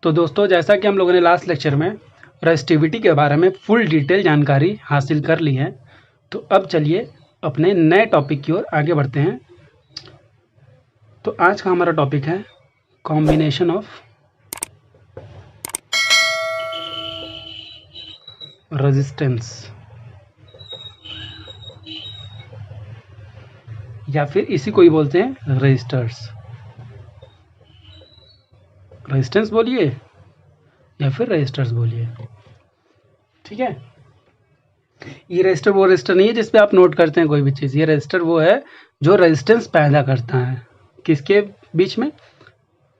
तो दोस्तों, जैसा कि हम लोगों ने लास्ट लेक्चर में रेजिस्टिविटी के बारे में फुल डिटेल जानकारी हासिल कर ली है, तो अब चलिए अपने नए टॉपिक की ओर आगे बढ़ते हैं। तो आज का हमारा टॉपिक है कॉम्बिनेशन ऑफ रेजिस्टेंस, या फिर इसी को ही बोलते हैं रेजिस्टर्स। रेजिस्टेंस बोलिए या फिर रेजिस्टर्स बोलिए, ठीक है। ये रेजिस्टर वो रेजिस्टर नहीं है जिसपे आप नोट करते हैं कोई भी चीज़। ये रेजिस्टर वो है जो रेजिस्टेंस पैदा करता है। किसके बीच में?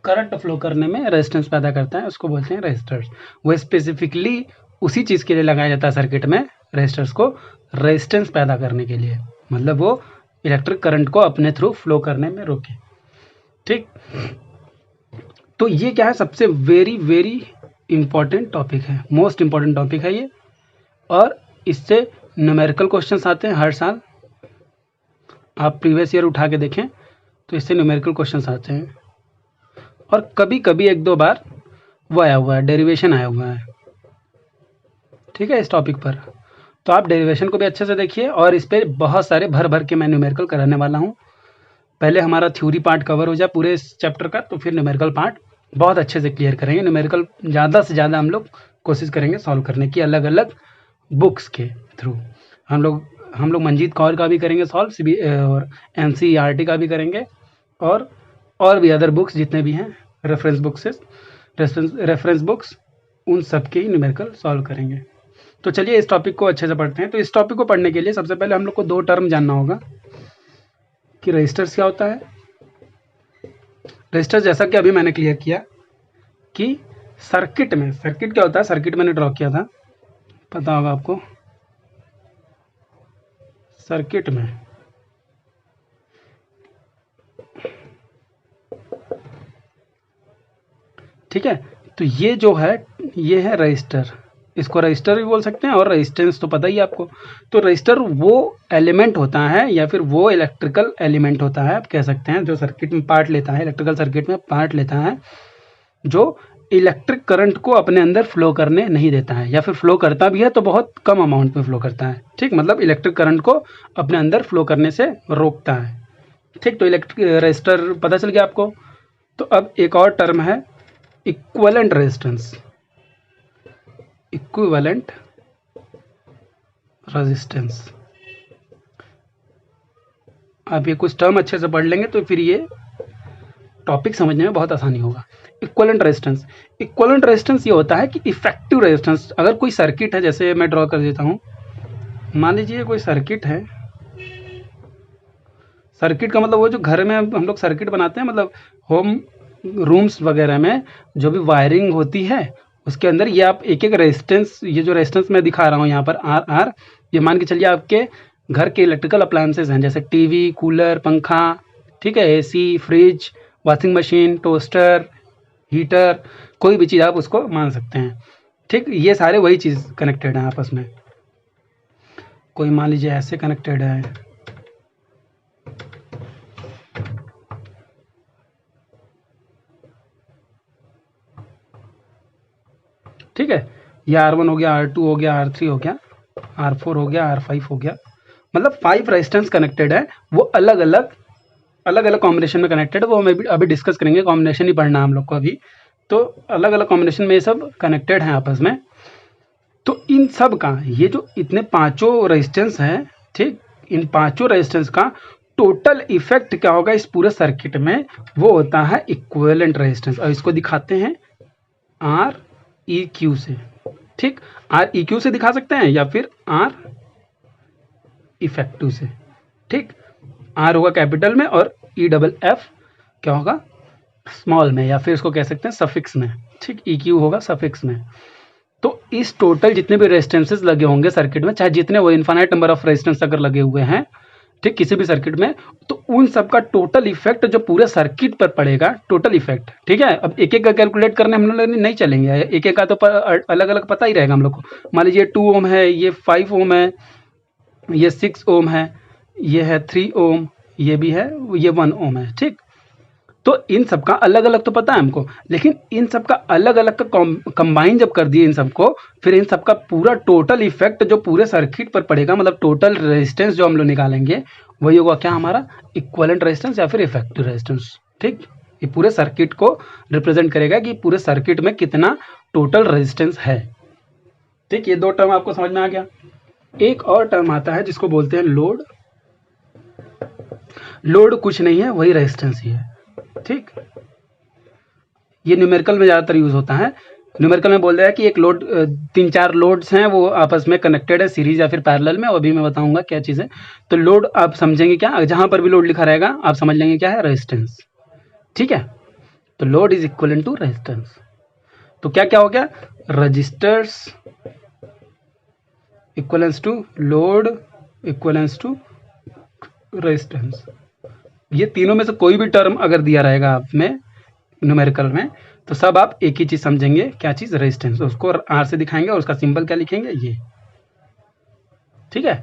करंट फ्लो करने में रेजिस्टेंस पैदा करता है, उसको बोलते हैं रेजिस्टर्स। वो स्पेसिफिकली उसी चीज़ के लिए लगाया जाता है सर्किट में, रेजिस्टर्स को रेजिस्टेंस पैदा करने के लिए, मतलब वो इलेक्ट्रिक करंट को अपने थ्रू फ्लो करने में रोके, ठीक। तो ये क्या है, सबसे वेरी वेरी इंपॉर्टेंट टॉपिक है, मोस्ट इंपॉर्टेंट टॉपिक है ये। और इससे न्यूमेरिकल क्वेश्चंस आते हैं हर साल। आप प्रीवियस ईयर उठा के देखें तो इससे न्यूमेरिकल क्वेश्चंस आते हैं। और कभी कभी एक दो बार वो आया हुआ है, डेरिवेशन आया हुआ है, ठीक है, इस टॉपिक पर। तो आप डेरिवेशन को भी अच्छे से देखिए, और इस पर बहुत सारे भर भर के मैं न्यूमेरिकल कराने वाला हूँ। पहले हमारा थ्योरी पार्ट कवर हो जाए पूरे इस चैप्टर का, तो फिर न्यूमेरिकल पार्ट बहुत अच्छे से क्लियर करेंगे। न्यूमेरिकल ज़्यादा से ज़्यादा हम लोग कोशिश करेंगे सॉल्व करने की, अलग अलग बुक्स के थ्रू। हम लोग मंजीत कौर का भी करेंगे सॉल्व, और NCERT का भी करेंगे, और भी अदर बुक्स जितने भी हैं, रेफरेंस बुक्स, उन सब के ही न्यूमेरिकल सॉल्व करेंगे। तो चलिए इस टॉपिक को अच्छे से पढ़ते हैं। तो इस टॉपिक को पढ़ने के लिए सबसे पहले हम लोग को दो टर्म जानना होगा कि रजिस्टर्स क्या होता है। रजिस्टर, जैसा कि अभी मैंने क्लियर किया कि सर्किट क्या होता है, सर्किट मैंने ड्रॉ किया था, पता होगा आपको। सर्किट में ठीक है, तो ये जो है ये है रजिस्टर। इसको रजिस्टर भी बोल सकते हैं, और रेजिस्टेंस तो पता ही है आपको। तो रजिस्टर वो एलिमेंट होता है, या फिर वो इलेक्ट्रिकल एलिमेंट होता है, आप कह सकते हैं, जो सर्किट में पार्ट लेता है, इलेक्ट्रिकल सर्किट में पार्ट लेता है, जो इलेक्ट्रिक करंट को अपने अंदर फ्लो करने नहीं देता है, या फिर फ्लो करता भी है तो बहुत कम अमाउंट में फ्लो करता है, ठीक। मतलब इलेक्ट्रिक करंट को अपने अंदर फ्लो करने से रोकता है, ठीक। तो इलेक्ट्रिक रजिस्टर पता चल गया आपको। तो अब एक और टर्म है इक्विवेलेंट रेजिस्टेंस, इक्विवेलेंट रेजिस्टेंस। आप ये कुछ टर्म अच्छे से पढ़ लेंगे तो फिर ये टॉपिक समझने में बहुत आसानी होगा। इक्विवेलेंट रेजिस्टेंस ये होता है कि इफेक्टिव रेजिस्टेंस। अगर कोई सर्किट है, जैसे मैं ड्रॉ कर देता हूँ, मान लीजिए कोई सर्किट है। सर्किट का मतलब वो जो घर में हम लोग सर्किट बनाते हैं, मतलब होम रूम्स वगैरह में जो भी वायरिंग होती है, उसके अंदर ये आप एक एक रेजिस्टेंस, ये जो रेजिस्टेंस मैं दिखा रहा हूँ यहाँ पर आर, ये मान के चलिए आपके घर के इलेक्ट्रिकल अप्लायंसेज हैं, जैसे टीवी, कूलर, पंखा, ठीक है, AC, fridge, washing machine, toaster, heater, कोई भी चीज़ आप उसको मान सकते हैं, ठीक। ये सारे वही चीज़ कनेक्टेड हैं आपस में। कोई मान लीजिए ऐसे कनेक्टेड है, ठीक है। ये R1 हो गया, R2 हो गया, R3 हो गया, R4 हो गया, R5 हो गया, मतलब 5 रेजिस्टेंस कनेक्टेड है। वो अलग अलग कॉम्बिनेशन में कनेक्टेड है। वो मैं भी अभी डिस्कस करेंगे, कॉम्बिनेशन ही पढ़ना हम लोग को अभी। तो अलग अलग कॉम्बिनेशन में ये सब कनेक्टेड हैं आपस में। तो इन सब का, ये जो इतने पांचों रेजिस्टेंस हैं, ठीक, इन पांचों रेजिस्टेंस का टोटल इफेक्ट क्या होगा इस पूरे सर्किट में, वो होता है इक्विवेलेंट रेजिस्टेंस। और इसको दिखाते हैं REQ से, ठीक। REQ से दिखा सकते हैं, या फिर R इफेक्टिव से, ठीक। R होगा कैपिटल में, और EFF क्या होगा स्मॉल में, या फिर इसको कह सकते हैं सफिक्स में, ठीक। EQ होगा सफिक्स में। तो इस टोटल जितने भी रेजिस्टेंसेस लगे होंगे सर्किट में, चाहे जितने वो इनफाइनाइट नंबर ऑफ रेजिस्टेंस अगर लगे हुए हैं, ठीक, किसी भी सर्किट में, तो उन सब का टोटल इफेक्ट जो पूरे सर्किट पर पड़ेगा, टोटल इफेक्ट, ठीक है। अब एक एक का कैलकुलेट करने हम लोग नहीं चलेंगे, एक एक का तो अलग अलग पता ही रहेगा हम लोग को। मान लीजिए 2 ओम है, ये 5 ओम है, ये 6 ओम है, ये है 3 ओम, ये भी है, ये 1 ओम है, ठीक। तो इन सब का अलग अलग तो पता है हमको, लेकिन इन सब का अलग अलग का कंबाइन जब कर दिए इन सबको, फिर इन सब का पूरा टोटल इफेक्ट जो पूरे सर्किट पर पड़ेगा, मतलब टोटल रेजिस्टेंस जो हम लोग निकालेंगे वही होगा क्या हमारा इक्विवेलेंट रेजिस्टेंस या फिर इफेक्टिव रेजिस्टेंस। ठीक, ये पूरे सर्किट को रिप्रेजेंट करेगा कि पूरे सर्किट में कितना टोटल रेजिस्टेंस है। ठीक, ये दो टर्म आपको समझ में आ गया। एक और टर्म आता है जिसको बोलते हैं लोड। लोड कुछ नहीं है, वही रेजिस्टेंस ही है। ठीक, ये न्यूमेरिकल में ज़्यादातर यूज होता है। न्यूमेरिकल में बोल रहा है कि एक लोड, 3-4 लोड्स हैं वो आपस में कनेक्टेड है सीरीज या फिर पैरेलल में, वो अभी मैं बताऊंगा क्या चीज़ है। तो लोड आप समझेंगे क्या, जहां पर भी लोड लिखा रहेगा आप समझ लेंगे क्या है, रेजिस्टेंस। ठीक है, तो load is equivalent to resistance. तो क्या क्या हो गया, resistors equivalence to load equivalence to resistance. ये तीनों में से कोई भी टर्म अगर दिया रहेगा आप में न्यूमेरिकल में, तो सब आप एक ही चीज समझेंगे, क्या चीज, रेजिस्टेंस। उसको आर से दिखाएंगे और उसका सिंबल क्या लिखेंगे, ये। ठीक है,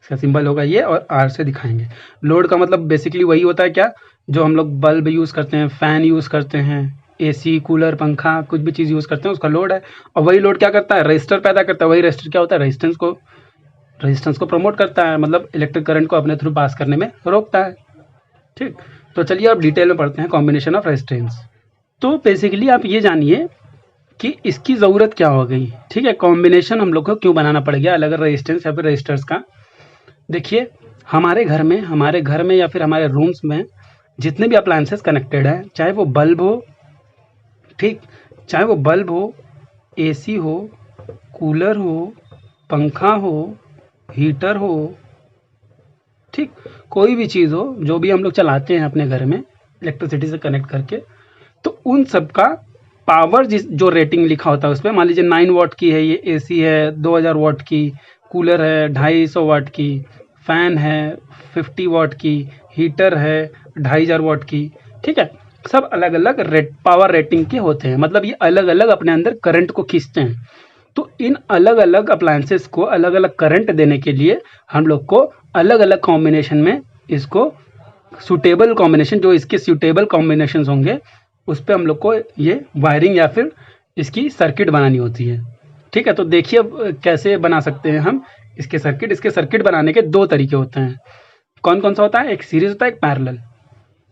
इसका सिंबल होगा ये और आर से दिखाएंगे। लोड का मतलब बेसिकली वही होता है क्या, जो हम लोग बल्ब यूज करते हैं, फैन यूज करते हैं, एसी, कूलर, पंखा, कुछ भी चीज यूज करते हैं उसका लोड है। और वही लोड क्या करता है, रेजिस्टर पैदा करता है। वही रेजिस्टर क्या होता है, रेजिस्टेंस को प्रमोट करता है, मतलब इलेक्ट्रिक करंट को अपने थ्रू पास करने में रोकता है। ठीक, तो चलिए अब डिटेल में पढ़ते हैं कॉम्बिनेशन ऑफ रेजिस्टेंस। तो बेसिकली आप ये जानिए कि इसकी ज़रूरत क्या हो गई। ठीक है, कॉम्बिनेशन हम लोग को क्यों बनाना पड़ गया अलग अलग रेजिस्टेंस या फिर रेजिस्टर्स का। देखिए, हमारे घर में या फिर हमारे रूम्स में जितने भी अप्लायंसेस कनेक्टेड है, चाहे वो बल्ब हो, ठीक, चाहे वो बल्ब हो, एसी हो, कूलर हो, पंखा हो, हीटर हो, ठीक, कोई भी चीज़ हो जो भी हम लोग चलाते हैं अपने घर में इलेक्ट्रिसिटी से कनेक्ट करके, तो उन सब का पावर जो रेटिंग लिखा होता है उस पर, मान लीजिए 9 वाट की है ये एसी है, 2000 वाट की कूलर है, 250 वाट की फैन है, 50 वाट की हीटर है, 2500 वाट की। ठीक है, सब अलग अलग पावर रेटिंग के होते हैं, मतलब ये अलग अलग अपने अंदर करंट को खींचते हैं। तो इन अलग अलग अप्लायंसेस को अलग अलग करंट देने के लिए हम लोग को अलग अलग कॉम्बिनेशन में इसको सूटेबल कॉम्बिनेशन, जो इसके सूटेबल कॉम्बिनेशन होंगे उस पर हम लोग को ये वायरिंग या फिर इसकी सर्किट बनानी होती है। ठीक है, तो देखिए अब कैसे बना सकते हैं हम इसके सर्किट। इसके सर्किट बनाने के दो तरीके होते हैं। कौन कौन सा होता है, एक सीरीज होता है, एक पैरेलल।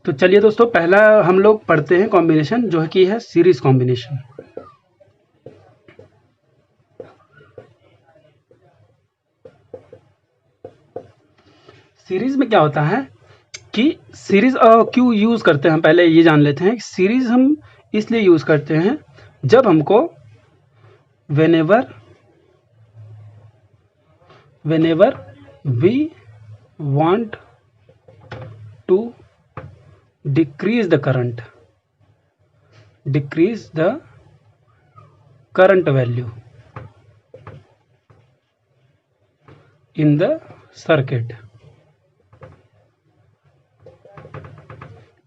तो चलिए दोस्तों, पहला हम लोग पढ़ते हैं कॉम्बिनेशन जो है कि है सीरीज कॉम्बिनेशन। सीरीज में क्या होता है कि सीरीज क्यों यूज करते हैं, हम पहले ये जान लेते हैं। सीरीज हम इसलिए यूज करते हैं जब हमको whenever we want to decrease the current value in the circuit।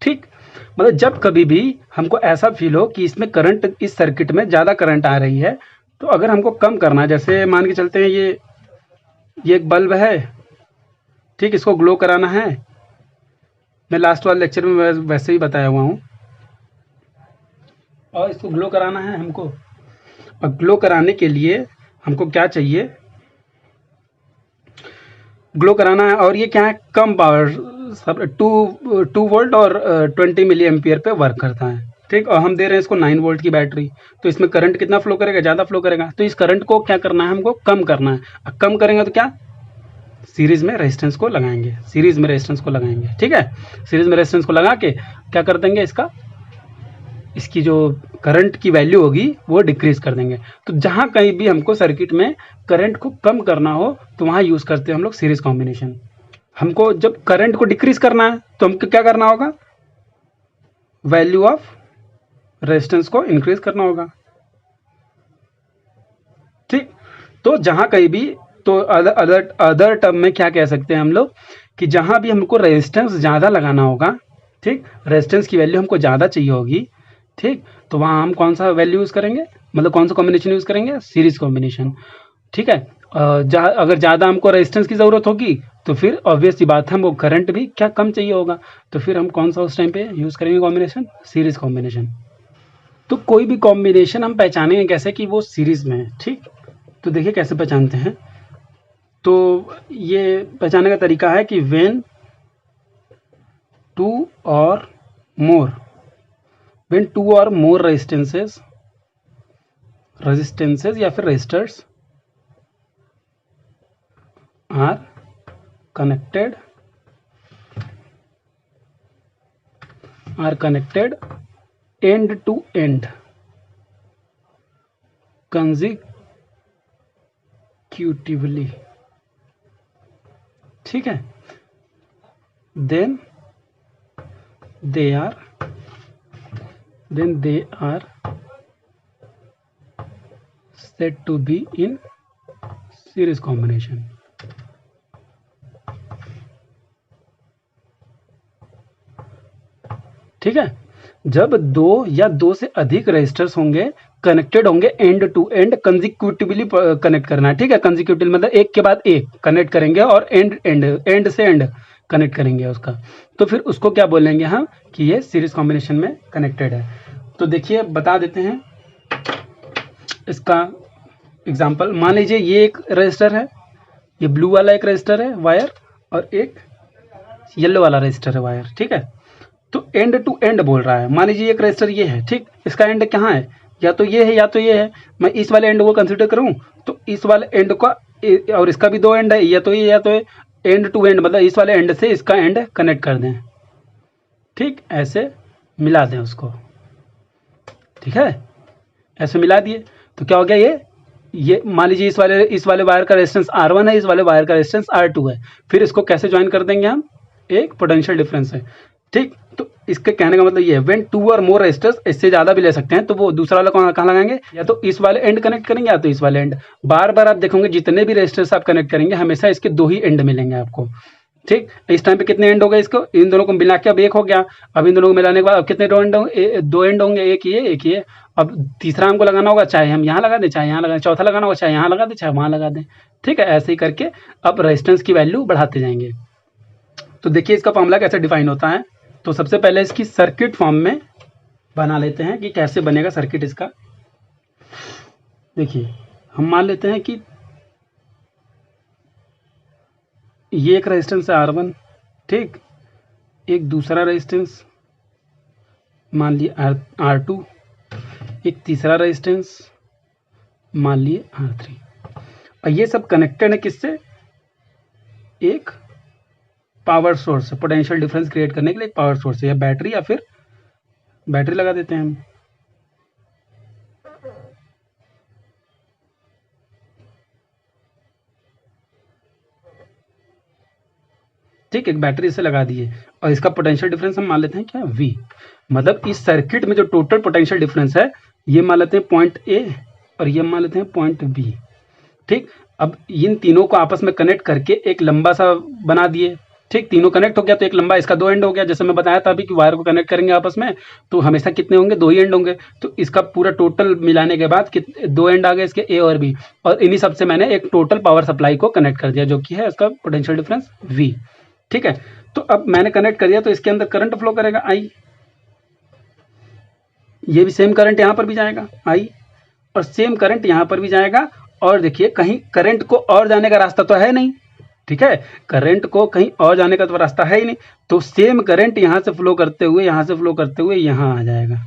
ठीक, मतलब जब कभी भी हमको ऐसा फील हो कि इसमें करंट, इस सर्किट में ज़्यादा करंट आ रही है, तो अगर हमको कम करना है, जैसे मान के चलते हैं ये एक बल्ब है, ठीक, इसको ग्लो कराना है। मैं लास्ट वाले लेक्चर में वैसे ही बताया हुआ हूँ। और इसको ग्लो कराना है हमको, और ग्लो कराने के लिए हमको क्या चाहिए, ग्लो कराना है। और ये क्या है, कम पावर, सब 2 वोल्ट और 20 मिली एम्पियर पे वर्क करता है। ठीक, और हम दे रहे हैं इसको 9 वोल्ट की बैटरी, तो इसमें करंट कितना फ्लो करेगा, ज़्यादा फ्लो करेगा। तो इस करंट को क्या करना है, हमको कम करना है। कम करेंगे तो क्या, सीरीज में रेजिस्टेंस को लगाएंगे, ठीक है, सीरीज में रेजिस्टेंस को लगा के क्या कर देंगे, इसकी जो करंट की वैल्यू होगी वो डिक्रीज कर देंगे। तो जहां कहीं भी हमको सर्किट में करंट को कम करना हो तो वहां यूज करते हैं हम लोग सीरीज कॉम्बिनेशन। हमको जब करंट को डिक्रीज करना है तो हमको क्या करना होगा, वैल्यू ऑफ रेजिस्टेंस को इंक्रीज करना होगा। ठीक, तो जहां कहीं भी, तो अदर टर्म में क्या कह सकते हैं हम लोग कि जहां भी हमको रेजिस्टेंस ज़्यादा लगाना होगा, ठीक, रेजिस्टेंस की वैल्यू हमको ज़्यादा चाहिए होगी, ठीक, तो वहां हम कौन सा वैल्यू यूज़ करेंगे, मतलब कौन सा कॉम्बिनेशन यूज़ करेंगे, सीरीज कॉम्बिनेशन। ठीक है, अगर ज़्यादा हमको रेजिस्टेंस की ज़रूरत होगी तो फिर ऑब्वियस सी बात है हमको करंट भी क्या कम चाहिए होगा, तो फिर हम कौन सा उस टाइम पे यूज़ करेंगे कॉम्बिनेशन, सीरीज़ कॉम्बिनेशन। तो कोई भी कॉम्बिनेशन हम पहचानेंगे कैसे कि वो सीरीज़ में है, ठीक। तो देखिए कैसे पहचानते हैं, तो ये पहचानने का तरीका है कि व्हेन टू और मोर रेजिस्टेंसेस या फिर resistors are connected end to end consecutively, ठीक है, then they are said to be in series combination। ठीक है, जब दो या दो से अधिक रजिस्टर्स होंगे, कनेक्टेड होंगे end to end, consecutively connect करना है, ठीक है। कंसेक्यूटिवली मतलब एक के बाद एक कनेक्ट करेंगे और एंड से एंड कनेक्ट करेंगे उसका, तो फिर उसको क्या बोलेंगे हम कि ये सीरीज कॉम्बिनेशन में कनेक्टेड है। तो देखिए बता देते हैं इसका एग्जाम्पल। मान लीजिए ये एक रजिस्टर है, ये ब्लू वाला एक रजिस्टर है वायर, और एक येलो वाला रजिस्टर है वायर, ठीक है। तो एंड टू एंड बोल रहा है, मान लीजिए एक रजिस्टर ये है, ठीक, इसका एंड कहाँ है, या तो ये है या तो ये है। मैं इस वाले एंड को कंसिडर करूँ तो इस वाले एंड का, और इसका भी दो एंड है, या तो एंड टू एंड मतलब इस वाले एंड से इसका एंड कनेक्ट कर दें, ठीक, ऐसे मिला दें उसको, ठीक है, ऐसे मिला दिए तो क्या हो गया, ये मान लीजिए इस वाले वायर का रेजिस्टेंस R1 है, इस वाले वायर का रेजिस्टेंस R2 है, फिर इसको कैसे ज्वाइन कर देंगे हम, एक पोटेंशियल डिफरेंस है, ठीक। तो इसके कहने का मतलब ये है व्हेन टू और मोर रेजिस्टर्स, इससे ज़्यादा भी ले सकते हैं, तो वो दूसरा वाला कहाँ लगाएंगे, या तो इस वाले एंड कनेक्ट करेंगे या तो इस वाले एंड। बार बार आप देखोगे जितने भी रेजिस्टर्स आप कनेक्ट करेंगे हमेशा इसके दो ही एंड मिलेंगे आपको, ठीक। इस टाइम पे कितने एंड हो गए, इसको इन दोनों को मिला के अब एक हो गया। अब इन दोनों को मिलाने के बाद अब कितने दो एंड होंगे, एक ये। अब तीसरा हमको लगाना होगा, चाहे हम यहाँ लगा दें चाहे यहाँ लगा दें, चौथा लगाना होगा चाहे यहाँ लगा दें चाहे वहाँ लगा दें, ठीक है। ऐसे ही करके अब रेजिस्टेंस की वैल्यू बढ़ाते जाएंगे। तो देखिए इसका फॉर्मूला कैसे डिफाइन होता है। तो सबसे पहले इसकी सर्किट फॉर्म में बना लेते हैं कि कैसे बनेगा सर्किट इसका। देखिए हम मान लेते हैं कि ये एक रेजिस्टेंस है R1, ठीक, एक दूसरा रेजिस्टेंस मान लिए R2, एक तीसरा रेजिस्टेंस मान लिए R3, और ये सब कनेक्टेड है किससे, एक पावर सोर्स से, पोटेंशियल डिफरेंस क्रिएट करने के लिए एक पावर सोर्स है, या बैटरी, या फिर बैटरी लगा देते हैं हम, ठीक, एक बैटरी से लगा दिए, और इसका पोटेंशियल डिफरेंस हम मान लेते हैं क्या, V। मतलब इस सर्किट में जो टोटल पोटेंशियल डिफरेंस है ये मान लेते हैं पॉइंट A और ये मान लेते हैं पॉइंट B, ठीक। अब इन तीनों को आपस में कनेक्ट करके एक लंबा सा बना दिए, ठीक, तीनों कनेक्ट हो गया तो एक लंबा, इसका दो एंड हो गया, जैसे मैं बताया था अभी कि वायर को कनेक्ट करेंगे आपस में तो हमेशा कितने होंगे, दो ही एंड होंगे। तो इसका पूरा टोटल मिलाने के बाद दो एंड आ गए इसके A और B, और इन्हीं सबसे मैंने एक टोटल पावर सप्लाई को कनेक्ट कर दिया जो कि है इसका पोटेंशियल डिफरेंस V, ठीक है। तो अब मैंने कनेक्ट कर दिया तो इसके अंदर करंट फ्लो करेगा I, ये भी सेम करंट यहाँ पर भी जाएगा I, और सेम करंट यहाँ पर भी जाएगा। और देखिए कहीं करंट को और जाने का रास्ता तो है नहीं, ठीक है, करंट को कहीं और जाने का तो रास्ता है ही नहीं, तो सेम करंट यहाँ से फ्लो करते हुए यहाँ आ जाएगा,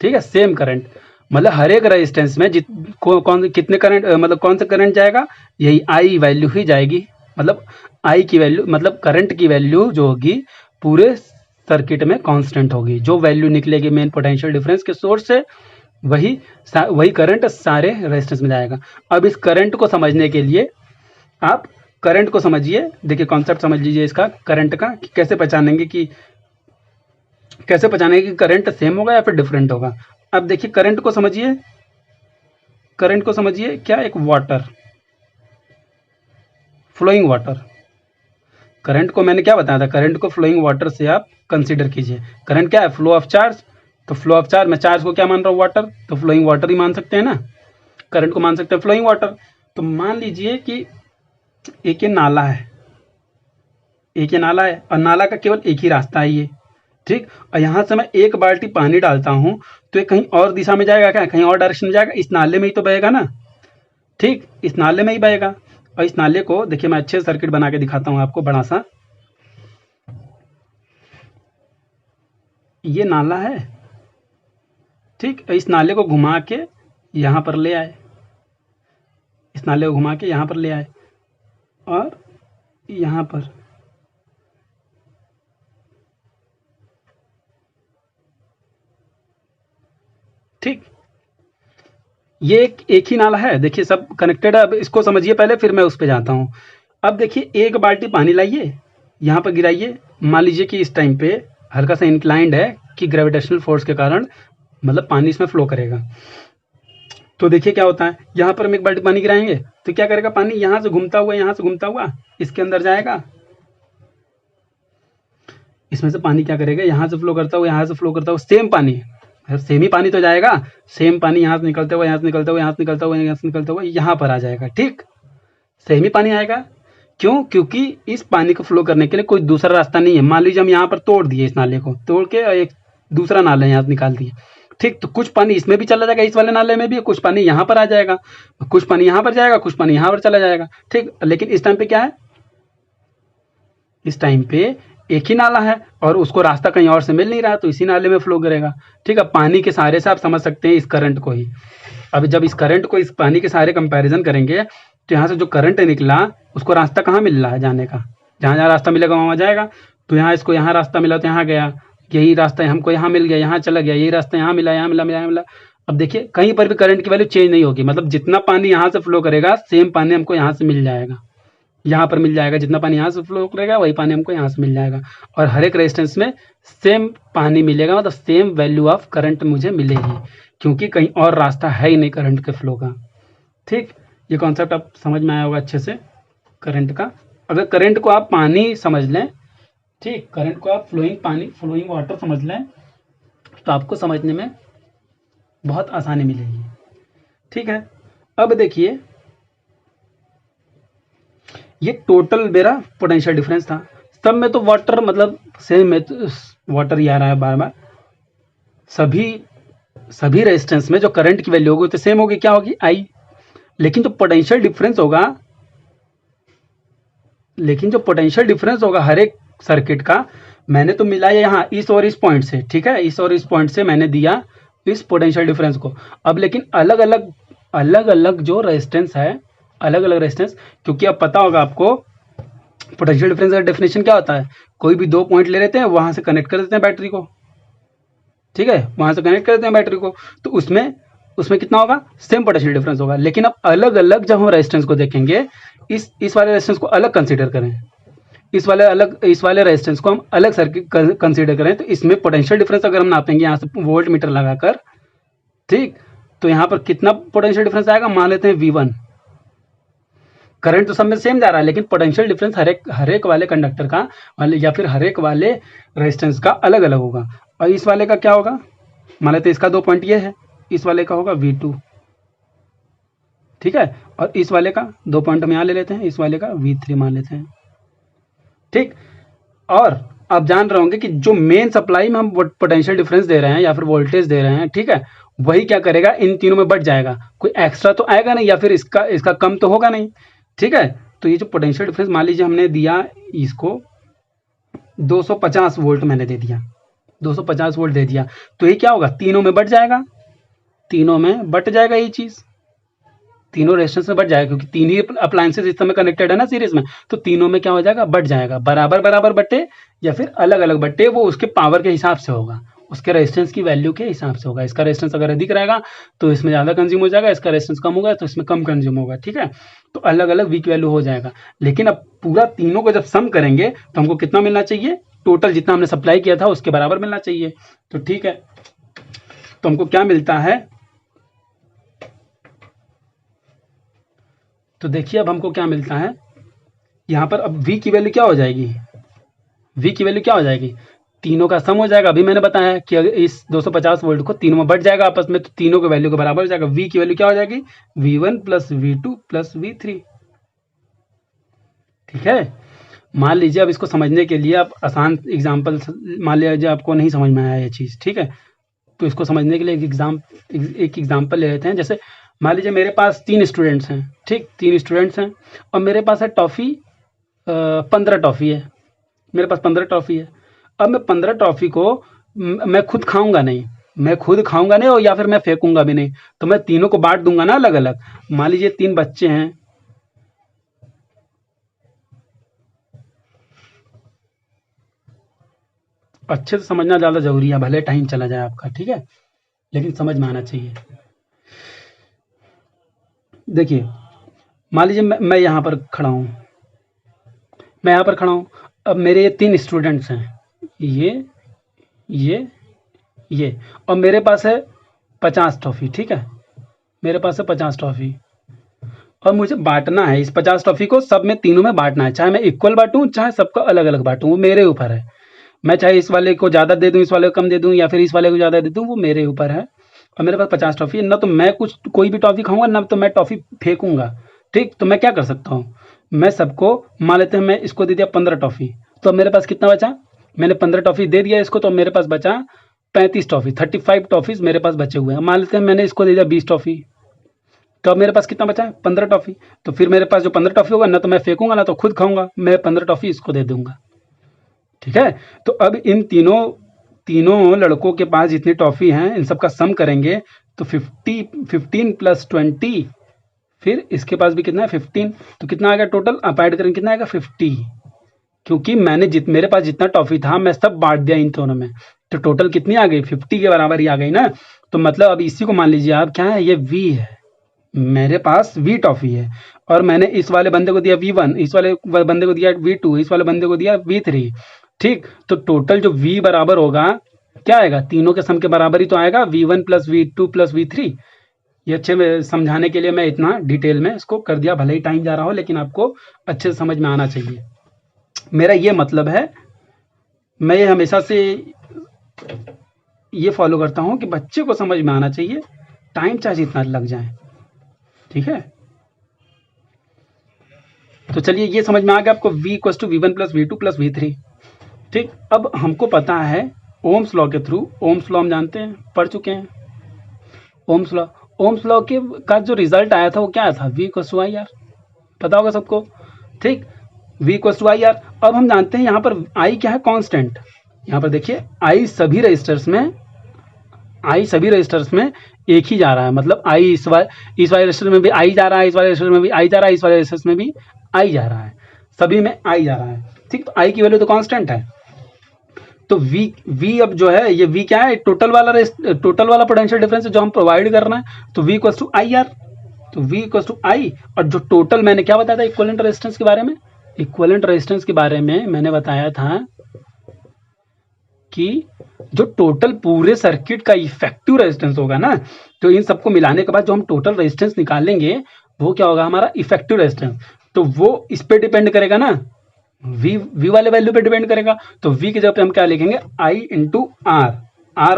ठीक है। सेम करंट मतलब हर एक रेजिस्टेंस में कितने करंट मतलब कौन सा करंट जाएगा, यही I वैल्यू ही जाएगी। मतलब I की वैल्यू मतलब करंट की वैल्यू जो होगी पूरे सर्किट में कांस्टेंट होगी, जो वैल्यू निकलेगी मेन पोटेंशियल डिफरेंस के सोर्स से वही करंट सारे रेजिस्टेंस में जाएगा। अब इस करंट को समझने के लिए आप करंट को समझिए, देखिए कॉन्सेप्ट समझ लीजिए इसका करंट का, कि कैसे पहचानेंगे कि करंट सेम होगा या फिर डिफरेंट होगा। अब देखिए करंट को समझिए क्या, एक वाटर, फ्लोइंग वाटर। करंट को मैंने क्या बताया था, करंट को फ्लोइंग वाटर से आप कंसीडर कीजिए। करंट क्या है, फ्लो ऑफ चार्ज, तो फ्लो ऑफ चार्ज, मैं चार्ज को क्या मान रहा हूँ, वाटर, तो फ्लोइंग वाटर ही मान सकते हैं ना, करंट को मान सकते हैं फ्लोइंग वाटर। तो मान लीजिए कि एक ये नाला है, एक ये नाला है और नाला का केवल एक ही रास्ता है ये, ठीक। और यहाँ से मैं एक बाल्टी पानी डालता हूँ तो ये कहीं और दिशा में जाएगा क्या, कहीं और डायरेक्शन में जाएगा, इस नाले में ही तो बहेगा ना, ठीक, इस नाले में ही बहेगा। और इस नाले को देखिए मैं अच्छे सर्किट बना के दिखाता हूँ आपको, बड़ा सा ये नाला है, ठीक। इस नाले को घुमा के यहाँ पर ले आए, इस नाले को घुमा के यहाँ पर ले आए और यहाँ पर, ठीक। ये एक ही नाला है, देखिए सब कनेक्टेड है। अब इसको समझिए पहले, फिर मैं उस पे जाता हूँ। अब देखिए एक बाल्टी पानी लाइए, यहाँ पर गिराइए। मान लीजिए कि इस टाइम पे हल्का सा इंक्लाइंड है कि ग्रेविटेशनल फोर्स के कारण मतलब पानी इसमें फ्लो करेगा। तो देखिए क्या होता है, यहाँ पर हम एक बाल्टी पानी गिराएंगे तो क्या करेगा, पानी यहाँ से घूमता हुआ, यहाँ से घूमता हुआ इसके अंदर जाएगा। इसमें से पानी क्या करेगा, यहाँ से फ्लो करता हुआ, यहाँ से फ्लो करता हुआ, सेम पानी, सेम ही पानी तो जाएगा, सेम पानी यहाँ से निकलते हुआ, यहाँ से निकलता हुआ, यहाँ से निकलता हुआ, यहाँ से निकलता हुआ यहाँ पर आ जाएगा, ठीक। सेम ही पानी आएगा। क्यों, क्योंकि इस पानी को फ्लो करने के लिए कोई दूसरा रास्ता नहीं है। मान लीजिए हम यहाँ पर तोड़ दिए, इस नाले को तोड़ के एक दूसरा नाला यहाँ से निकाल दिए, ठीक। तो कुछ पानी इसमें भी चला जाएगा, इस वाले नाले में भी, कुछ पानी यहाँ पर आ जाएगा, कुछ पानी यहाँ पर जाएगा, कुछ पानी यहाँ पर चला जाएगा, ठीक। लेकिन इस टाइम पे क्या है, इस टाइम पे एक ही नाला है और उसको रास्ता कहीं और से मिल नहीं रहा, तो इसी नाले में फ्लो करेगा, ठीक है। पानी के सहारे से आप समझ सकते हैं इस करंट को ही। अब जब इस करंट को इस पानी के सहारे कंपैरिजन करेंगे तो यहाँ से जो करंट निकला उसको रास्ता कहाँ मिल रहा है जाने का, जहाँ जहाँ रास्ता मिलेगा वहाँ जाएगा। तो यहाँ इसको यहाँ रास्ता मिला तो यहाँ गया, यही रास्ता हमको यहाँ मिल गया, यहाँ चला गया, यही रास्ता यहाँ मिला, यहाँ मिला, यहाँ मिला। अब देखिए कहीं पर भी करंट की वैल्यू चेंज नहीं होगी, मतलब जितना पानी यहाँ से फ्लो करेगा सेम पानी हमको यहाँ से मिल जाएगा, यहाँ पर मिल जाएगा। जितना पानी यहाँ से फ्लो करेगा वही पानी हमको यहाँ से मिल जाएगा और हर एक रेजिस्टेंस में सेम पानी मिलेगा, मतलब सेम वैल्यू ऑफ करंट मुझे मिलेगी, क्योंकि कहीं और रास्ता है ही नहीं करंट के फ्लो का, ठीक। ये कॉन्सेप्ट आप समझ में आया होगा अच्छे से करंट का। अगर करंट को आप पानी समझ लें, ठीक, करंट को आप फ्लोइंग पानी, फ्लोइंग वाटर समझ लें तो आपको समझने में बहुत आसानी मिलेगी, ठीक है। अब देखिए ये टोटल मेरा पोटेंशियल डिफरेंस था, सब में तो वाटर मतलब सेम है, तो वाटर ही आ रहा है बार बार। सभी रेजिस्टेंस में जो करंट की वैल्यू होगी तो सेम होगी, क्या होगी, आई। लेकिन जो पोटेंशियल डिफरेंस होगा हर एक सर्किट का, मैंने तो मिलाया यहाँ इस और इस पॉइंट से, ठीक है, इस और इस पॉइंट से मैंने दिया इस पोटेंशियल डिफरेंस को। अब लेकिन अलग अलग जो रेजिस्टेंस है, अलग अलग रेजिस्टेंस, क्योंकि अब पता होगा आपको पोटेंशियल डिफरेंस का डेफिनेशन क्या होता है, कोई भी दो पॉइंट ले लेते हैं, वहां से कनेक्ट कर देते हैं बैटरी को, ठीक है, वहां से कनेक्ट कर देते हैं बैटरी को, तो उसमें कितना होगा, सेम पोटेंशियल डिफरेंस होगा। लेकिन अब अलग अलग जब हम रेजिस्टेंस को देखेंगे, इस वाले रेजिस्टेंस को अलग कंसीडर करें, इस वाले रेजिस्टेंस को हम अलग सर्किट कंसीडर करें, तो इसमें पोटेंशियल डिफरेंस अगर हम नापेंगे यहाँ से वोल्ट मीटर लगाकर, ठीक, तो यहाँ पर कितना पोटेंशियल डिफरेंस आएगा, मान लेते हैं V1। करंट तो सब में सेम जा रहा है, लेकिन पोटेंशियल डिफरेंस हर एक वाले कंडक्टर का या फिर हर एक वाले रेजिस्टेंस का अलग अलग होगा। और इस वाले का क्या होगा, मान लेते हैं इसका 2 पॉइंट ये है, इस वाले का होगा V2, ठीक है, और इस वाले का 2 पॉइंट हम यहाँ ले लेते हैं, इस वाले का V3 मान लेते हैं, ठीक। और आप जान रहे होंगे कि जो मेन सप्लाई में हम पोटेंशियल डिफरेंस दे रहे हैं या फिर वोल्टेज दे रहे हैं, ठीक है, वही क्या करेगा, इन तीनों में बढ़ जाएगा, कोई एक्स्ट्रा तो आएगा नहीं या फिर इसका कम तो होगा नहीं, ठीक है। तो ये जो पोटेंशियल डिफरेंस मान लीजिए हमने दिया इसको 250 वोल्ट, मैंने दे दिया 250 वोल्ट दे दिया, तो ये क्या होगा, तीनों में बढ़ जाएगा, तीनों में बढ़ जाएगा ये चीज, तीनों रेजिस्टेंस में बढ़ जाएगा, क्योंकि तीन ही अप्लायंसेस इस समय कनेक्टेड है ना सीरीज में, तो तीनों में क्या हो जाएगा, बढ़ जाएगा। बराबर बराबर बटे या फिर अलग अलग बटे, वो उसके पावर के हिसाब से होगा, उसके रेजिस्टेंस की वैल्यू के हिसाब से होगा। इसका रेजिस्टेंस अगर अधिक रहेगा तो इसमें ज़्यादा कंज्यूम हो जाएगा, इसका रेजिस्टेंस कम होगा तो इसमें कम कंज्यूम होगा, ठीक है। तो अलग अलग वीक वैल्यू हो जाएगा। लेकिन अब पूरा तीनों को जब सम करेंगे तो हमको कितना मिलना चाहिए, टोटल जितना हमने सप्लाई किया था उसके बराबर मिलना चाहिए। तो ठीक है, तो हमको क्या मिलता है, तो देखिए अब हमको क्या मिलता है यहाँ पर। अब V की वैल्यू क्या हो जाएगी, V की वैल्यू क्या हो जाएगी, तीनों का सम हो जाएगा। अभी मैंने बताया कि अगर इस 250 वोल्ट को तीनों में बट जाएगा आपस में, तो तीनों के वैल्यू के बराबर हो जाएगा। V की वैल्यू क्या हो जाएगी, V1 plus V2 plus V3। ठीक है, मान लीजिए अब इसको समझने के लिए आप आसान एग्जाम्पल, मान लीजिए आपको नहीं समझ में आया ये चीज़, ठीक है, तो इसको समझने के लिए एक एग्जाम्पल ले लेते हैं। जैसे मान लीजिए मेरे पास 3 स्टूडेंट्स हैं, ठीक, 3 स्टूडेंट्स हैं और मेरे पास है टॉफ़ी 15 टॉफ़ी है, मेरे पास 15 टॉफ़ी है। अब मैं 15 टॉफ़ी को मैं खुद खाऊंगा नहीं, और या फिर मैं फेंकूंगा भी नहीं, तो मैं तीनों को बांट दूंगा ना अलग अलग। मान लीजिए 3 बच्चे हैं, अच्छे से समझना ज़्यादा ज़रूरी है, भले टाइम चला जाए आपका, ठीक है, लेकिन समझ में आना चाहिए। देखिए मान लीजिए मैं यहाँ पर खड़ा हूँ, अब मेरे ये 3 स्टूडेंट्स हैं, ये और मेरे पास है 50 टॉफ़ी, ठीक है, मेरे पास है 50 टॉफ़ी और मुझे बांटना है इस 50 टॉफ़ी को, सब में तीनों में बांटना है, चाहे मैं इक्वल बांटूं चाहे सबको अलग अलग बांटूं, वो मेरे ऊपर है। मैं चाहे इस वाले को ज़्यादा दे दूं, इस वाले को कम दे दूं, या फिर इस वाले को ज़्यादा दे दूं, वो मेरे ऊपर है। और मेरे पास 50 टॉफ़ी है, ना तो मैं कोई भी टॉफ़ी खाऊंगा, ना तो मैं टॉफ़ी फेंकूंगा, ठीक। तो मैं क्या कर सकता हूँ, मैं सबको मान लेते हैं, मैं इसको दे दिया 15 टॉफ़ी, तो अब मेरे पास कितना बचा, मैंने 15 टॉफ़ी दे दिया इसको, तो मेरे पास बचा 35 टॉफ़ी, 35 टॉफ़ीज़ मेरे पास बचे हुए हैं। मान लेते हैं मैंने इसको दे दिया 20 टॉफ़ी, तो अब मेरे पास कितना बचा है, 15 टॉफ़ी। तो फिर मेरे पास जो 15 टॉफ़ी होगा, ना तो मैं फेंकूंगा ना तो खुद खाऊंगा, मैं 15 टॉफ़ी इसको दे दूंगा, ठीक है। तो अब इन तीनों लड़कों के पास जितनी टॉफ़ी हैं, इन सब का सम करेंगे तो 15 प्लस 20, फिर इसके पास भी कितना है 15, तो कितना आ गया टोटल, आप ऐड करेंगे कितना आएगा 50, क्योंकि मेरे पास जितना टॉफ़ी था मैं सब बांट दिया इन दोनों में, तो टोटल कितनी आ गई 50 के बराबर ही आ गई ना। तो मतलब अब इसी को मान लीजिए आप क्या है, ये V है, मेरे पास V टॉफ़ी है और मैंने इस वाले बंदे को दिया V1, इस वाले बंदे को दिया V2, इस वाले बंदे को दिया V3, ठीक। तो टोटल जो V बराबर होगा क्या आएगा, तीनों के सम के बराबर ही तो आएगा, V1 plus V2 plus V3। ये अच्छे में समझाने के लिए मैं इतना डिटेल में इसको कर दिया, भले ही टाइम जा रहा हो, लेकिन आपको अच्छे से समझ में आना चाहिए। मेरा ये मतलब है, मैं ये हमेशा से ये फॉलो करता हूँ कि बच्चे को समझ में आना चाहिए, टाइम चाहे जितना लग जाए, ठीक है। तो चलिए ये समझ में आ गया आपको, V equals to V1 plus V2 plus V3, ठीक। अब हमको पता है ओम्स लॉ के थ्रू, ओम्स लॉ हम जानते हैं, पढ़ चुके हैं ओम्स लॉ के का जो रिजल्ट आया था वो क्या आया था, V इक्वल्स टू IR, पता होगा सबको, ठीक, V इक्वल्स टू IR। अब हम जानते हैं यहाँ पर I क्या है, कांस्टेंट। यहाँ पर देखिए I सभी रजिस्टर्स में एक ही जा रहा है, मतलब I इस वाले रजिस्टर में भी I जा रहा है, इस वाले रजिस्टर में भी I जा रहा है, इस वाले रजिस्टर में भी I जा रहा है, सभी में I जा रहा है, ठीक। तो I की वैल्यू तो कांस्टेंट है, तो V अब जो है ये V क्या है, टोटल वाला पोटेंशियल डिफरेंस जो हम प्रोवाइड कर रहे हैं, तो V इक्वल्स टू IR, तो V इक्वल्स टू I, और जो टोटल मैंने क्या बताया था इक्विवेलेंट रेजिस्टेंस के बारे में, मैंने बताया था कि जो टोटल पूरे सर्किट का इफेक्टिव रेजिस्टेंस होगा ना, तो इन सबको मिलाने के बाद जो हम टोटल रेजिस्टेंस निकालेंगे वो क्या होगा, हमारा इफेक्टिव रेजिस्टेंस। तो वो इस पे डिपेंड करेगा ना, V वाले वैल्यू पे डिपेंड करेगा। तो V की जगह पे हम क्या लिखेंगे, I इंटू R,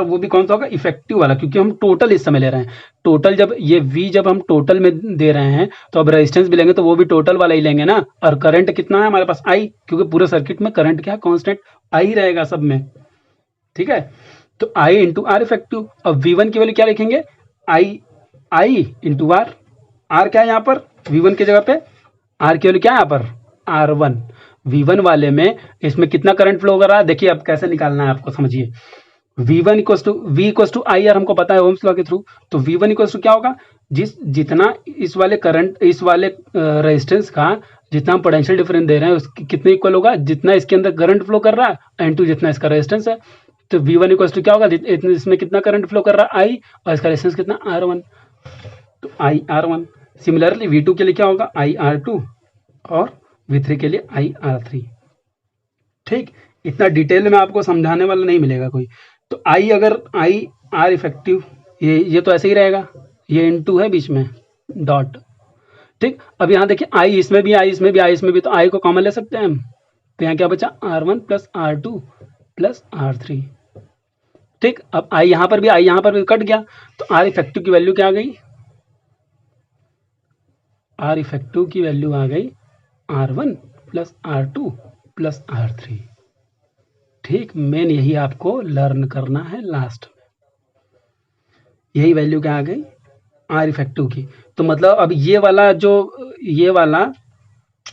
वो भी कौन सा होगा, इफेक्टिव वाला, क्योंकि हम टोटल इस समय ले रहे हैं। टोटल जब ये V जब हम टोटल में दे रहे हैं, तो अब रेजिस्टेंस भी लेंगे तो वो भी टोटल वाला ही लेंगे ना। और करंट कितना है हमारे पास, I, क्योंकि पूरे सर्किट में करंट क्या है, कांस्टेंट I रहेगा सब में, ठीक है। तो I इंटू R इफेक्टिव। अब V1 की वैल्यू क्या लिखेंगे, I इंटू R क्या है यहाँ पर, V1 की जगह पे R की वैल्यू क्या है यहाँ पर, R1। V1 वाले में इसमें कितना करंट फ्लो कर रहा है, देखिए अब कैसे निकालना है आपको, समझिए। V1 इक्वल्स टू IR हमको पता है ओम्स लॉ के थ्रू, तो V1 इक्वल्स टू क्या होगा, जितना इस वाले रेजिस्टेंस का जितना हम पोटेंशियल डिफरेंस दे रहे हैं उसकी कितने इक्वल होगा, जितना इसके अंदर करंट फ्लो कर रहा है इनटू जितना इसका रेजिस्टेंस है। तो V1 इक्वल्स टू क्या होगा, इसमें कितना करंट फ्लो कर रहा है I, और इसका रेजिस्टेंस कितना R1, तो IR1। सिमिलरली V2 के लिए क्या होगा, IR2, और V3 के लिए IR3, ठीक। इतना डिटेल में आपको समझाने वाला नहीं मिलेगा कोई। तो अगर IR इफेक्टिव, ये तो ऐसे ही रहेगा, ये इनटू है बीच में डॉट, ठीक। अब यहाँ देखिए I इसमें भी, तो I को कॉमन ले सकते हैं हम, तो यहाँ क्या बचा R1 plus R2 plus R3। ठीक, अब आई यहाँ पर भी कट गया, तो R इफेक्टिव की वैल्यू क्या आ गई? R इफेक्टिव की वैल्यू आ गई R1 plus R2 plus R3। ठीक, मेन यही आपको लर्न करना है लास्ट में। यही वैल्यू क्या आ गई? R इफेक्टिव की। तो मतलब अब ये वाला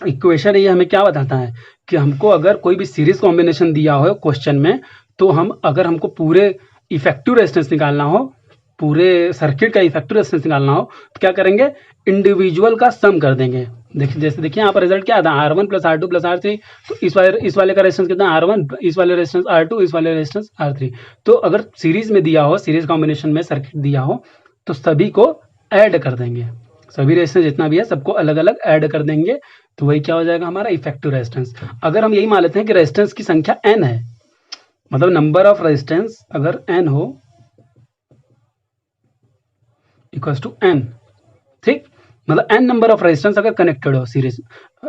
इक्वेशन ये हमें क्या बताता है कि हमको अगर कोई भी सीरीज कॉम्बिनेशन दिया हो क्वेश्चन में, तो अगर हमको पूरे इफेक्टिव रेजिस्टेंस निकालना हो, पूरे सर्किट का इफेक्टिव रेजिस्टेंस निकालना हो, तो क्या करेंगे? इंडिविजुअल का सम कर देंगे। देखिए यहाँ पर रिजल्ट क्या आता है? R1 plus R2 plus R3। तो इस वाले का रेजिस्टेंस कितना? R1, इस वाले रेजिस्टेंस R2, इस वाले रेजिस्टेंस R3। तो अगर सीरीज में दिया हो, सीरीज कॉम्बिनेशन में सर्किट दिया हो, तो सभी को ऐड कर देंगे, सभी रेजिस्टेंस जितना भी है सबको अलग अलग ऐड कर देंगे, तो वही क्या हो जाएगा? हमारा इफेक्टिव रेजिस्टेंस। अगर हम यही मान लेते हैं कि रेजिस्टेंस की संख्या n है, मतलब नंबर ऑफ रेजिस्टेंस अगर n हो इक्वल्स टू n, ठीक, मतलब n नंबर ऑफ रेजिस्टेंस अगर कनेक्टेड हो सीरीज,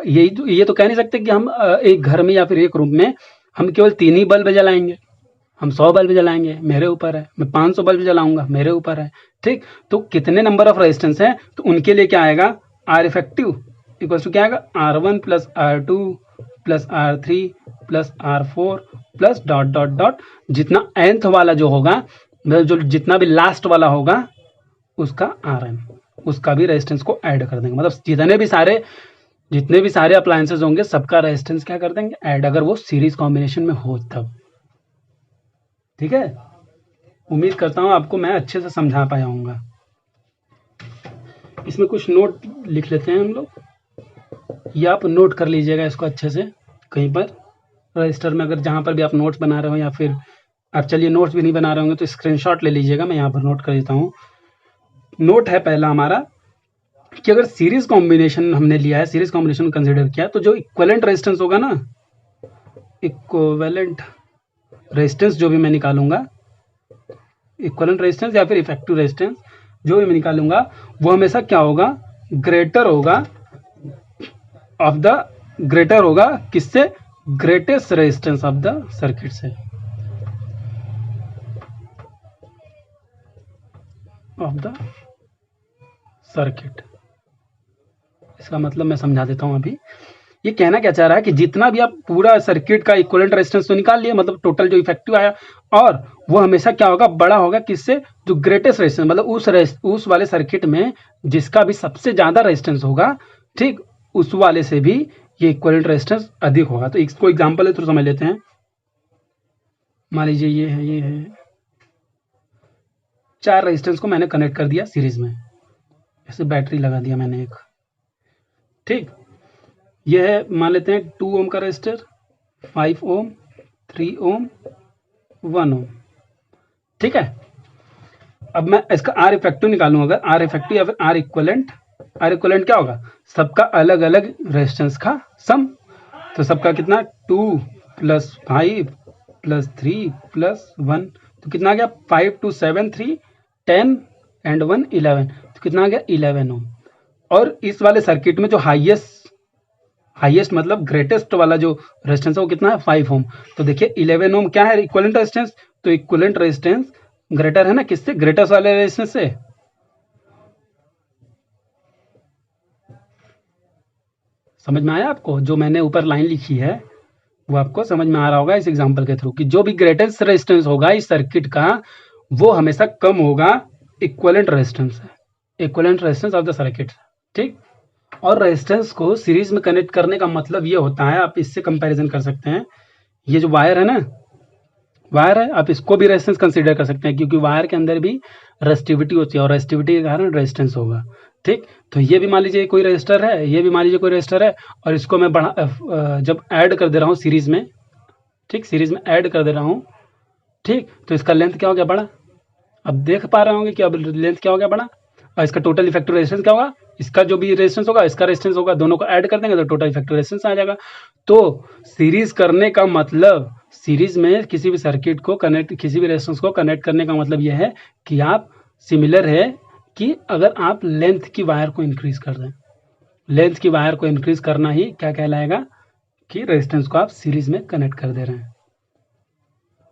ये तो कह नहीं सकते कि हम एक घर में या फिर एक रूम में हम केवल 3 ही बल्ब जलाएंगे, हम 100 बल्ब जलाएंगे, मेरे ऊपर है, मैं 500 बल्ब जलाऊंगा, मेरे ऊपर है। ठीक, तो कितने नंबर ऑफ रेजिस्टेंस हैं, तो उनके लिए क्या आएगा? R इफेक्टिव इक्वल्स टू क्या आएगा? R1 plus R2 plus R3 plus R4 plus dot dot dot, जितना nth वाला जो होगा, जो जितना भी लास्ट वाला होगा उसका Rn, उसका भी रेजिस्टेंस को ऐड कर देंगे। मतलब जितने भी सारे अप्लायंसेस होंगे सबका रेजिस्टेंस क्या कर देंगे? ऐड, अगर वो सीरीज कॉम्बिनेशन में हो तब। ठीक है, उम्मीद करता हूँ आपको मैं अच्छे से समझा पाया हूँगा। इसमें कुछ नोट लिख लेते हैं हम लोग, या आप नोट कर लीजिएगा इसको अच्छे से कहीं पर रजिस्टर में, अगर जहाँ पर भी आप नोट्स बना रहे हो, या फिर आप चलिए नोट्स भी नहीं बना रहे होंगे तो स्क्रीनशॉट ले लीजिएगा, मैं यहाँ पर नोट कर देता हूँ। नोट है पहला हमारा कि अगर सीरीज कॉम्बिनेशन हमने लिया है, सीरीज कॉम्बिनेशन कंसिडर किया, तो जो इक्विवेलेंट रेजिस्टेंस होगा ना, इक्विवेलेंट रेजिस्टेंस जो भी मैं निकालूंगा, इक्विवेलेंट रेजिस्टेंस या फिर इफेक्टिव रेजिस्टेंस जो भी मैं निकालूंगा, वो हमेशा क्या होगा? ग्रेटर होगा किससे? Greatest resistance of the circuit से, ऑफ द सर्किट। इसका मतलब मैं समझा देता हूं अभी। ये कहना क्या चाह रहा है कि जितना भी आप पूरा सर्किट का इक्विवेलेंट रेजिस्टेंस तो निकाल लिए, मतलब टोटल जो इफेक्टिव आया, और वो हमेशा क्या होगा? बड़ा होगा किससे? जो ग्रेटेस्ट रेजिस्टेंस, मतलब उस वाले सर्किट में जिसका भी सबसे ज्यादा रेजिस्टेंस होगा, ठीक, उस वाले से भी ये इक्विवेलेंट रेजिस्टेंस अधिक होगा। तो इसको एग्जांपल थ्रू समझ लेते हैं। मान लीजिए ये है 4 रेजिस्टेंस को मैंने कनेक्ट कर दिया सीरीज में, ऐसे बैटरी लगा दिया मैंने एक। ठीक, यह है, मान लेते हैं 2 ओम का रेजिस्टर, 5 ओम, 3 ओम, 1 ओम। ठीक है, अब मैं इसका R इफेक्टिव निकालूंगा, अगर R इफेक्टिव या फिर R इक्विवेलेंट क्या होगा? सबका अलग अलग रेजिस्टेंस का सम। तो सबका कितना? 2 प्लस 5 प्लस 3 प्लस 1, तो कितना आ गया? 5 2 7 3 10 एंड 1 11, तो कितना आ गया? 11 ओम। और इस वाले सर्किट में जो हाईएस्ट मतलब ग्रेटेस्ट वाला जो रेजिस्टेंस है वो कितना है? 5 ओम। तो देखिए 11 ओम क्या है? Equivalent resistance. तो इक्विवेलेंट रेजिस्टेंस ग्रेटर है ना किससे? ग्रेटेस्ट वाले रेजिस्टेंस से। समझ में आया आपको? जो मैंने ऊपर लाइन लिखी है वो आपको समझ में आ रहा होगा इस एग्जांपल के थ्रू, कि जो भी ग्रेटेस्ट रेजिस्टेंस होगा इस सर्किट का, वो हमेशा कम होगा equivalent resistance of the circuit. ठीक, और रेजिस्टेंस को सीरीज में कनेक्ट करने का मतलब ये होता है, आप इससे कंपैरिजन कर सकते हैं, ये जो वायर है ना, वायर है, आप इसको भी रेजिस्टेंस कंसीडर कर सकते हैं, क्योंकि वायर के अंदर भी रेजिस्टिविटी होती है और रेजिस्टिविटी के कारण रेजिस्टेंस होगा। ठीक, तो ये भी मान लीजिए कोई रजिस्टर है, ये भी मान लीजिए कोई रजिस्टर है, और इसको मैं जब ऐड कर दे रहा हूँ सीरीज में, ठीक, सीरीज में ऐड कर दे रहा हूँ, ठीक, तो इसका लेंथ क्या हो गया? बड़ा। अब देख पा रहे होंगे कि अब लेंथ क्या हो गया? बड़ा। और इसका टोटल इफेक्टिव रेजिस्टेंस क्या होगा? इसका जो भी रेजिस्टेंस होगा, इसका रेजिस्टेंस होगा, दोनों को ऐड कर देंगे तो टोटल इफेक्टिव रेजिस्टेंस आ जाएगा। तो सीरीज करने का मतलब, सीरीज में किसी भी सर्किट को कनेक्ट, किसी भी रेजिस्टेंस को कनेक्ट करने का मतलब यह है कि आप सिमिलर है कि अगर आप लेंथ की वायर को इंक्रीज कर दें, लेंथ की वायर को इंक्रीज करना ही क्या कहलाएगा? कि रेजिस्टेंस को आप सीरीज में कनेक्ट कर दे रहे हैं।